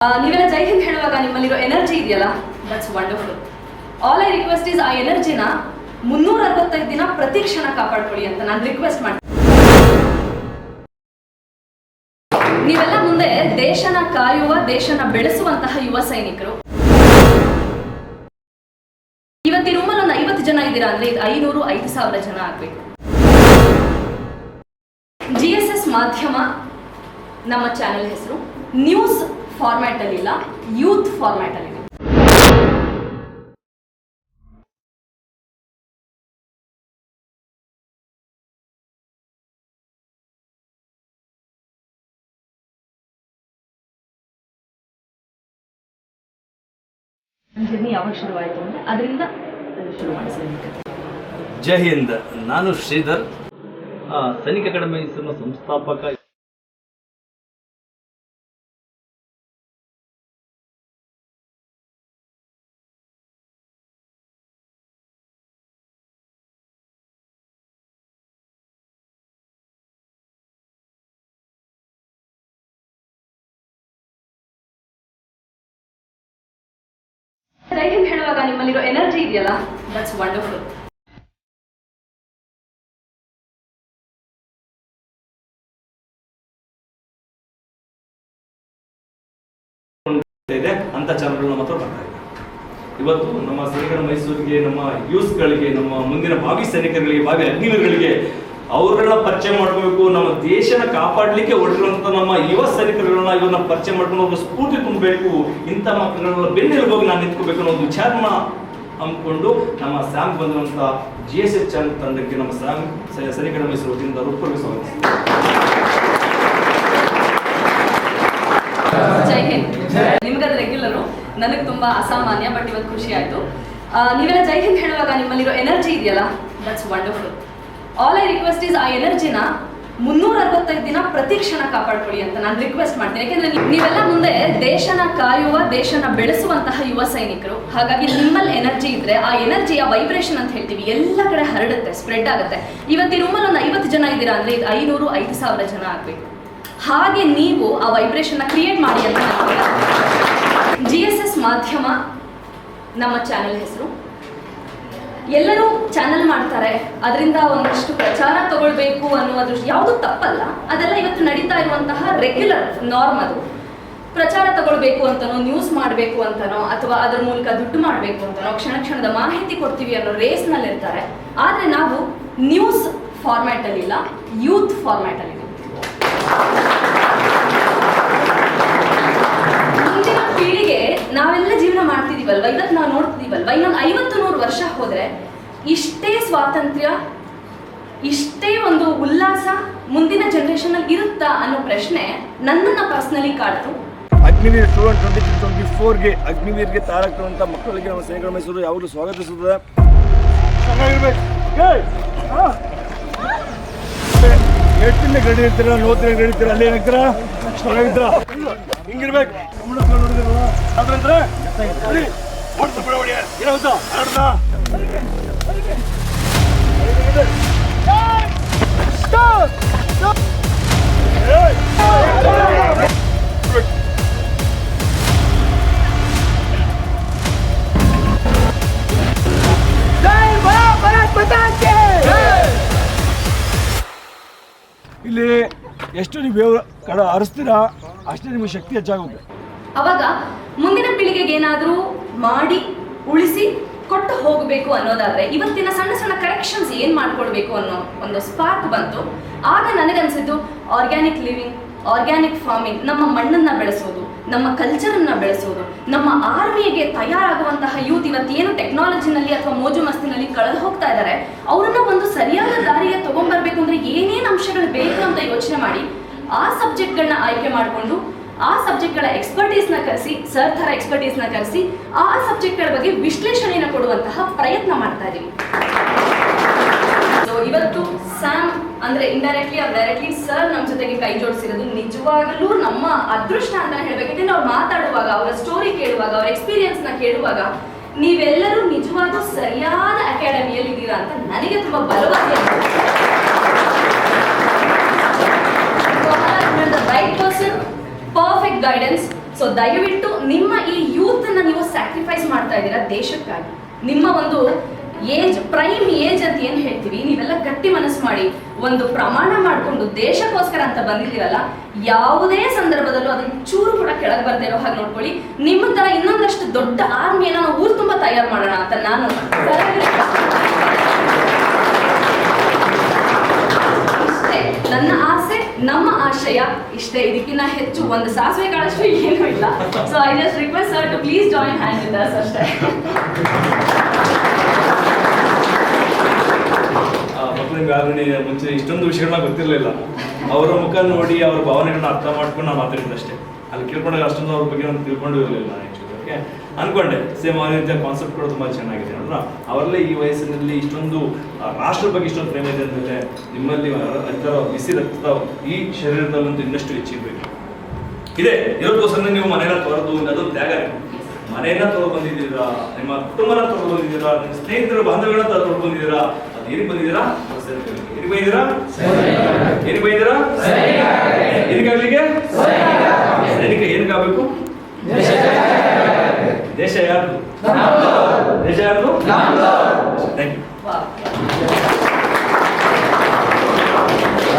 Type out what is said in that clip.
ನೀವೆಲ್ಲ ಜೈ ಹಿಂದ್ ಹೇಳುವಾಗ ನಿಮ್ಮಲ್ಲಿರೋ ಎನರ್ಜಿ ಇದೆಯಲ್ಲ, that's wonderful. All I request is ಆ ಎನರ್ಜಿನ 365 ದಿನ ಪ್ರತಿ ಕ್ಷಣ ಕಾಪಾಡ್ಕೊಳ್ಳಿ ಅಂತ ನಾನು ರಿಕ್ವೆಸ್ಟ್ ಮಾಡ್ತೀನಿ. ನೀವೆಲ್ಲ ಮುಂದೆ ದೇಶನ ಕಾಯುವ, ದೇಶನ ಬೆಳೆಸುವಂತಹ ಯುವ ಸೈನಿಕರು. ಇವತ್ತಿ ರೂಮಲ್ಲಿ ಒಂದು 50 ಜನ ಇದ್ದೀರಾ ಅಂದ್ರೆ ಇದು 5,000 ಜನ ಆಗ್ಬೇಕು. GSS ಮಾಧ್ಯಮ ನಮ್ಮ ಚಾನೆಲ್ ಹೆಸರು ನ್ಯೂಸ್ ಫಾರ್ಮ್ಯಾಟ್ ಅಲ್ಲಿ ಇಲ್ಲ, ಯೂತ್ ಫಾರ್ಮ್ಯಾಟ್ ಅಲ್ಲಿ ಇದೆ. ಜರ್ನಿ ಯಾವಾಗ ಶುರುವಾಯಿತು ಅಂದ್ರೆ ಅದರಿಂದ ಶುರು ಮಾಡಿಸಿ. ಜೈ ಹಿಂದ್. ನಾನು ಶ್ರೀಧರ್, ಸೈನಿಕ ಅಕಾಡೆಮಿ ಸಂಸ್ಥಾಪಕ. ಜೈ ಹಿಂದ್ ಹೇಳುವಾಗ ನಿಮ್ಮಲ್ಲಿರೋ ಎನರ್ಜಿ ಇದೆಯಲ್ಲ, ದಟ್ಸ್ ವಂಡರ್ಫುಲ್. ಇದೆ ಅಂತ ಚಾನಲ್ಗಳು ನಮ್ಮ ಹತ್ರ ಬರ್ತಾ ಇದೆ. ಇವತ್ತು ನಮ್ಮ ಸೈನಿಕರ ಮೈಸೂರಿಗೆ, ನಮ್ಮ ಯೂಸ್ಗಳಿಗೆ, ನಮ್ಮ ಮುಂದಿನ ಭಾವಿ ಸೈನಿಕರಿಗೆ, ಭಾವಿ ಅಗ್ನಿವೀರಗಳಿಗೆ ಅವ್ರನ್ನ ಪರಿಚಯ ಮಾಡಬೇಕು. ನಮ್ಮ ದೇಶನ ಕಾಪಾಡಲಿಕ್ಕೆ ಹೊರಟಿರುವಂತ ನಮ್ಮ ಯುವ ಸೈನಿಕರುಗಳನ್ನ ಇವನ್ನ ಪರಿಚಯ ಮಾಡ್ಕೊಂಡು ಅವ್ರ ಸ್ಫೂರ್ತಿ ತುಂಬಬೇಕು. ಇಂಥ ಮಕ್ಕಳನ್ನ ಬೆನ್ನೆಲುಬಾಗಿ ನಾನು ನಿಂತ್ಕೋಬೇಕು ಅನ್ನೋ ಒಂದು ವಿಚಾರನ ಹಮ್ಮಿಕೊಂಡು ನಮ್ಮ ಸ್ಯಾಮ್ ಬಂದಿರುವಂತ GSS ಚಾನಲ್ ತಂಡಕ್ಕೆ ನಮ್ಮ ಸ್ಯಾಮ್ ಸೈನಿಕರ ಮೈಸೂರು ವತಿಯಿಂದ ರೂಪವಾಗಿ ಸ್ವಾಗತಿಸ್ತೀನಿ. ಜೈ ಹಿಂದ್. ನಿಮ್ಗದು ರೆಗ್ಯುಲರು, ನನಗೆ ತುಂಬಾ ಅಸಾಮಾನ್ಯ, ಬಟ್ ಇವತ್ತು ಖುಷಿ ಆಯ್ತು. ನೀವೆಲ್ಲ ಜೈ ಹಿಂದ್ ಹೇಳುವಾಗ ನಿಮ್ಮಲ್ಲಿರೋ ಎನರ್ಜಿ ಇದೆಯಲ್ಲ, that's wonderful. All I request is ಆ ಎನರ್ಜಿನ 365 ದಿನ ಪ್ರತಿ ಕ್ಷಣ ಕಾಪಾಡ್ಕೊಳ್ಳಿ ಅಂತ ನಾನು ರಿಕ್ವೆಸ್ಟ್ ಮಾಡ್ತೀನಿ. ಯಾಕೆಂದ್ರೆ ನೀವೆಲ್ಲ ಮುಂದೆ ದೇಶನ ಕಾಯುವ, ದೇಶನ ಬೆಳೆಸುವಂತಹ ಯುವ ಸೈನಿಕರು. ಹಾಗಾಗಿ ನಿಮ್ಮಲ್ಲಿ ಎನರ್ಜಿ ಇದ್ರೆ ಆ ಎನರ್ಜಿಯ ವೈಬ್ರೇಷನ್ ಅಂತ ಹೇಳ್ತೀವಿ, ಎಲ್ಲ ಕಡೆ ಹರಡುತ್ತೆ, ಸ್ಪ್ರೆಡ್ ಆಗುತ್ತೆ. ಇವತ್ತಿ ರೂಮಲ್ಲಿ ಒಂದು 50 ಜನ ಇದ್ದೀರಾ ಅಂದ್ರೆ ಇದು 5,000 ಜನ ಆಗ್ಬೇಕು. ಹಾಗೆ ನೀವು ಆ ವೈಬ್ರೇಷನ್ ಕ್ರಿಯೇಟ್ ಮಾಡಿ ಅಂತ GSS ಮಾಧ್ಯಮ ನಮ್ಮ ಚಾನೆಲ್ ಹೆಸರು. ಎಲ್ಲರೂ ಚಾನೆಲ್ ಮಾಡ್ತಾರೆ, ಅದರಿಂದ ಒಂದಷ್ಟು ಪ್ರಚಾರ ತಗೊಳ್ಬೇಕು ಅನ್ನೋದು ಯಾವುದು ತಪ್ಪಲ್ಲ. ಅದೆಲ್ಲ ಇವತ್ತು ನಡೀತಾ ಇರುವಂತಹ ರೆಗ್ಯುಲರ್ ನಾರ್ಮ್. ಅದು ಪ್ರಚಾರ ತಗೊಳ್ಬೇಕು ಅಂತನೋ, ನ್ಯೂಸ್ ಮಾಡಬೇಕು ಅಂತನೋ, ಅಥವಾ ಅದರ ಮೂಲಕ ದುಡ್ಡು ಮಾಡಬೇಕು ಅಂತನೋ, ಕ್ಷಣ ಕ್ಷಣದ ಮಾಹಿತಿ ಕೊಡ್ತೀವಿ ಅನ್ನೋ ರೇಸ್ನಲ್ಲಿ ಇರ್ತಾರೆ. ಆದರೆ ನಾವು ನ್ಯೂಸ್ ಫಾರ್ಮ್ಯಾಟ್ ಅಲ್ಲಿ ಇಲ್ಲ, ಯೂತ್ ಫಾರ್ಮ್ಯಾಟ್ ಅಲ್ಲಿ. ಮುಂದಿನ ಪೀಳಿಗೆ ನಾವೆಲ್ಲ ಜೀವನ ಮಾಡ್ತಿದೀವಲ್ವ, ಇವತ್ತು ನಾವು ನೋಡ್ತಿದೀವಲ್ವ, ಇನ್ನೊಂದು 50-100 ವರ್ಷ ಹೋದ್ರೆ ಇಷ್ಟೇ ಸ್ವಾತಂತ್ರ್ಯ, ಇಷ್ಟೇ ಒಂದು ಉಲ್ಲಾಸ ಮುಂದಿನ ಜನರೇಷನ್ ಅಲ್ಲಿ ಇರುತ್ತಾ ಅನ್ನೋ ಪ್ರಶ್ನೆ ನನ್ನನ್ನ ಪರ್ಸನಲಿ ಕಾಡ್ತು. ಅಗ್ನಿವೀರ್ 2023-24ಗೆ ಅಗ್ನಿವೀರ್ಗೆ ತಯಾರಾಗ್ತಿರುವಂಥ ಮಕ್ಕಳಿಗೆ ನಮ್ಮ ಸೈನಿಕರ ಮೈಸೂರು ಯಾವಾಗಲೂ ಸ್ವಾಗತಿಸುತ್ತದೆ. ಎಷ್ಟಿಂದ ಗಡಿ ಇರ್ತೀರ, 40 ಗಡಿ ಇರ್ತೀರ, ಅಲ್ಲಿ ಏನಾಗ್ತೀರಾ, ಚೆನ್ನಾಗಿರ್ತೀರ, ಹಿಂಗಿರ್ಬೇಕು. ನೋಡಿದಿರಲ್ಲ ಅದ್ರಂದ್ರೆ ಏನಾಗುತ್ತಾ ಇಲ್ಲಿ ಎಷ್ಟು ನೀವು ಕಡ ಹರಿಸ್ತೀರಾ ಅಷ್ಟೇ ನಿಮಗೆ ಶಕ್ತಿ ಹೆಚ್ಚಾಗುತ್ತೆ. ಅವಾಗ ಮುಂದಿನ ಪೀಳಿಗೆಗೆ ಏನಾದರೂ ಮಾಡಿ ಉಳಿಸಿ ಕೊಟ್ಟು ಹೋಗಬೇಕು ಅನ್ನೋದಾದ್ರೆ ಇವತ್ತಿನ ಸಣ್ಣ ಸಣ್ಣ ಕರೆಕ್ಷನ್ಸ್ ಏನು ಮಾಡ್ಕೊಳ್ಬೇಕು ಅನ್ನೋ ಒಂದು ಸ್ಪಾರ್ಕ್ ಬಂತು. ಆಗ ನನಗನ್ಸಿದ್ದು ಆರ್ಗ್ಯಾನಿಕ್ ಲಿವಿಂಗ್, ಆರ್ಗ್ಯಾನಿಕ್ ಫಾರ್ಮಿಂಗ್, ನಮ್ಮ ಮಣ್ಣನ್ನು ಬೆಳೆಸೋದು, ನಮ್ಮ ಕಲ್ಚರನ್ನು ಬೆಳೆಸೋದು, ನಮ್ಮ ಆರ್ಮಿಗೆ ತಯಾರಾಗುವಂತಹ ಯೂತ್ ಇವತ್ತೇನು ಟೆಕ್ನಾಲಜಿನಲ್ಲಿ ಅಥವಾ ಮೋಜು ಮಸ್ತಿನಲ್ಲಿ ಕಳೆದು ಹೋಗ್ತಾ ಇದ್ದಾರೆ, ಅವರನ್ನ ಒಂದು ಸರಿಯಾದ ದಾರಿಗೆ ತಗೊಂಡ್ಬರ್ಬೇಕು ಅಂದ್ರೆ ಏನೇನು ಅಂಶಗಳು ಬೇಕು ಅಂತ ಯೋಚನೆ ಮಾಡಿ ಆ ಸಬ್ಜೆಕ್ಟ್ಗಳನ್ನ ಆಯ್ಕೆ ಮಾಡಿಕೊಂಡು ಆ ಸಬ್ಜೆಕ್ಟ್ಗಳ ಎಕ್ಸ್ಪರ್ಟೀಸ್ನ ಕರೆಸಿ, ಸರ್ ಥರ ಎಕ್ಸ್ಪರ್ಟೀಸ್ನ ಕರೆಸಿ ಆ ಸಬ್ಜೆಕ್ಟ್ಗಳ ಬಗ್ಗೆ ವಿಶ್ಲೇಷಣೆಯನ್ನು ಕೊಡುವಂತಹ ಪ್ರಯತ್ನ ಮಾಡ್ತಾ ಇದ್ದೀವಿ. ಸೊ ಇವತ್ತು ಸ್ಯಾಮ್ ಅಂದ್ರೆ ಇಂಡೈರೆಕ್ಟ್ಲಿ ಆರ್ ಡೈರೆಕ್ಟ್ಲಿ ಸರ್ ನಮ್ಮ ಜೊತೆಗೆ ಕೈ ಜೋಡಿಸಿರೋದು ನಿಜವಾಗಲೂ ನಮ್ಮ ಅದೃಷ್ಟ ಅಂತ ಹೇಳ್ಬೇಕು. ಯಾಕಂದ್ರೆ ಅವ್ರು ಮಾತಾಡುವಾಗ, ಅವರ ಸ್ಟೋರಿ ಕೇಳುವಾಗ, ಅವರ ಎಕ್ಸ್ಪೀರಿಯನ್ಸ್ನ ಕೇಳುವಾಗ ನೀವೆಲ್ಲರೂ ನಿಜವಾದ ಸರಿಯಾದ ಅಕಾಡೆಮಿಯಲ್ಲಿ ಇದ್ದೀರಾ ಅಂತ ನನಗೆ ತುಂಬಾ ಬಲವಾಗಿ right person, perfect guidance, so ದಯವಿಟ್ಟು ನಿಮ್ಮ ಈ ಯೂತ್ ಅನ್ನ ನೀವು ಸ್ಯಾಕ್ರಿಫೈಸ್ ಮಾಡ್ತಾ ಇದ್ದೀರಾ ದೇಶಕ್ಕಾಗಿ. ನಿಮ್ಮ ಒಂದು ಏಜ್, ಪ್ರೈಮ್ ಏಜ್ ಅಂತ ಏನ್ ಹೇಳ್ತೀವಿ, ನೀವೆಲ್ಲ ಗಟ್ಟಿ ಮನಸ್ಸು ಮಾಡಿ ಒಂದು ಪ್ರಮಾಣ ಮಾಡಿಕೊಂಡು ದೇಶಕ್ಕೋಸ್ಕರ ಅಂತ ಬಂದಿದ್ದೀರಲ್ಲ, ಯಾವುದೇ ಸಂದರ್ಭದಲ್ಲೂ ಅದನ್ನ ಚೂರು ಕೂಡ ಕೆಳಗೆ ಬರ್ದೇ ಇರೋ ಹಾಗೆ ನೋಡ್ಕೊಳ್ಳಿ. ನಿಮ್ಮ ತರ ಇನ್ನೊಂದಷ್ಟು ದೊಡ್ಡ ಆರ್ಮಿಯನ್ನ ನಾವು ಊರು ತುಂಬಾ ತಯಾರು ಮಾಡೋಣ ಅಂತ ನಾನು ಇಷ್ಟೇ ನನ್ನ ಆಸೆ, ನಮ್ಮ ಆಶಯ ಇಷ್ಟೇ. ಇದಕ್ಕಿಂತ ಹೆಚ್ಚು ಒಂದು ಸಾಸಿವೆ ಕಾಳಷ್ಟು ಏನೂ ಇಲ್ಲ. So I just request sir to please join hand with us ಅಷ್ಟೇ. ಮಕ್ಕಳಿಗೆ ಆಲ್ರೆಡಿ ಮುಂಚೆ ಇಷ್ಟೊಂದು ವಿಷಯಗಳನ್ನ ಗೊತ್ತಿರಲಿಲ್ಲ. ಅವರ ಮುಖ ನೋಡಿ ಅವ್ರ ಭಾವನೆಗಳನ್ನ ಅರ್ಥ ಮಾಡ್ಕೊಂಡು ನಾವು ಮಾತಾಡಿದ್ದಷ್ಟೇ. ಅಲ್ಲಿ ಕೇಳ್ಕೊಂಡಾಗ ಅಷ್ಟೊಂದು ಅವ್ರ ಬಗ್ಗೆ ನಾನು ತಿಳ್ಕೊಂಡು ಇರಲಿಲ್ಲ ಆ್ಯಕ್ಚುಲಿ. ಓಕೆ, ಅನ್ಕೊಂಡೆ ಸೇಮ್ ಆ ರೀತಿಯ ಕಾನ್ಸೆಪ್ಟ್ಗಳು ತುಂಬ ಚೆನ್ನಾಗಿದೆ ಅಲ್ವಾ. ಅವರಲ್ಲೇ ಈ ವಯಸ್ಸಿನಲ್ಲಿ ಇಷ್ಟೊಂದು ರಾಷ್ಟ್ರ ಬಗ್ಗೆ ಇಷ್ಟೊಂದು ಪ್ರೇಮ ಇದೆ ಅಂದಮೇಲೆ ನಿಮ್ಮಲ್ಲಿ ಅದರ ಬಿಸಿ ರಕ್ತ ಈ ಶರೀರದಲ್ಲಂತೂ ಇನ್ನಷ್ಟು ಹೆಚ್ಚಿರಬೇಕು ಇದೆ. ಇವತ್ತೋಸ್ಕರ ನೀವು ಮನೆಯನ್ನ ತೊರೆದು ಅದೊಂದು ತ್ಯಾಗ. ಮನೆಯನ್ನ ತೊಗೊಂಡು ಬಂದಿದ್ದೀರಾ, ನಿಮ್ಮ ಕುಟುಂಬನ ತೊಗೊಂಡು ಬಂದಿದ್ದೀರಾ, ನಿಮ್ಮ ಸ್ನೇಹಿತರ ಬಾಂಧವ್ಯಗಳನ್ನ ತೊಗೊಂಡು ಬಂದಿದ್ದೀರಾ. ಅದು ಏನಕ್ಕೆ ಬಂದಿದ್ದೀರಾ? ಏನಕ್ಕೆ ಬಂದಿದ್ದೀರಾ? ಏನಕ್ಕೆ